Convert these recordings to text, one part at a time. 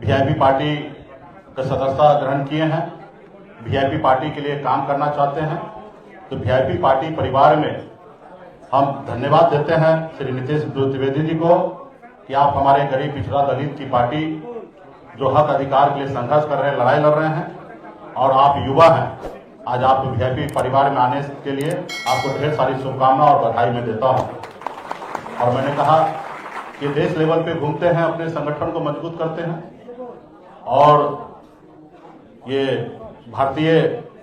VIP party का सदस्यता ग्रहण किए हैं, वीआईपी पार्टी के लिए काम करना चाहते हैं, तो वीआईपी पार्टी परिवार में हम धन्यवाद देते हैं श्री नीतीश द्विवेदी जी को कि आप हमारे गरीब पिछड़ा दलित की पार्टी जो हक अधिकार के लिए संघर्ष कर रहे हैं, लड़ाई लड़ रहे हैं और आप युवा हैं। आज आप वीआईपी परिवार में आने के लिए आपको ढेर सारी शुभकामनाएं और बधाई मैं देता हूं। और मैंने कहा कि देश लेवल पे घूमते हैं, अपने संगठन को मजबूत करते हैं और ये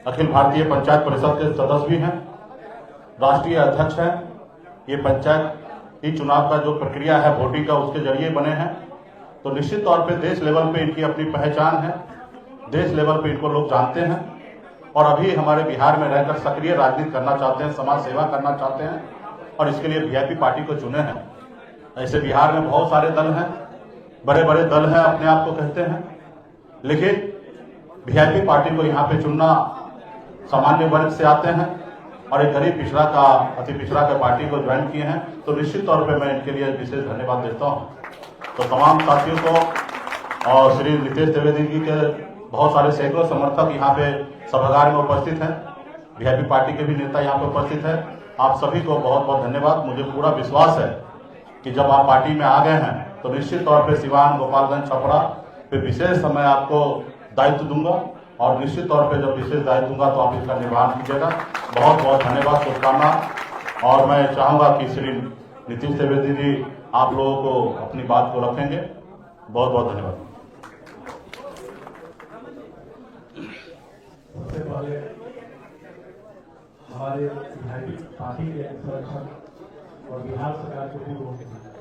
अखिल भारतीय पंचायत परिषद के सदस्य भी हैं, राष्ट्रीय अध्यक्ष हैं। ये पंचायत ही चुनाव का जो प्रक्रिया है वोटिंग का उसके जरिए बने हैं, तो निश्चित तौर पे देश लेवल पे इनकी अपनी पहचान है, देश लेवल पे इनको लोग जानते हैं और अभी हमारे बिहार में रहकर सक्रिय राजनीति करना चाहते हैं, समाज सेवा करना चाहते हैं और इसके लिए वीआईपी पार्टी को चुने हैं। ऐसे बिहार में बहुत सारे दल हैं, बड़े बड़े दल हैं अपने आप को कहते हैं, लेकिन वीआईपी पार्टी को यहाँ पे चुनना सामान्य वर्ग से आते हैं और एक गरीब पिछड़ा का अति पिछड़ा के पार्टी को ज्वाइन किए हैं, तो निश्चित तौर पे मैं इनके लिए विशेष धन्यवाद देता हूँ। तो तमाम साथियों को और श्री नीतीश द्विवेदी जी के बहुत सारे सैकड़ों समर्थक यहाँ पे सभागार में उपस्थित हैं, वीआईपी पार्टी के भी नेता यहाँ पे उपस्थित हैं। आप सभी को बहुत बहुत धन्यवाद। मुझे पूरा विश्वास है कि जब आप पार्टी में आ गए हैं तो निश्चित तौर पे सिवान, गोपालगंज, छपरा पे विशेष समय आपको दायित्व दूंगा और निश्चित तौर पे जब विशेष दायित्व दूंगा तो आप इसका निर्वहन कीजिएगा। बहुत बहुत धन्यवाद, शुभकामना। और मैं चाहूंगा कि श्री नीतीश द्विवेदी जी आप लोगों को अपनी बात को रखेंगे। बहुत बहुत धन्यवाद। सबसे पहले हमारे वीआईपी पार्टी के संरक्षण और बिहार सरकार के पूर्व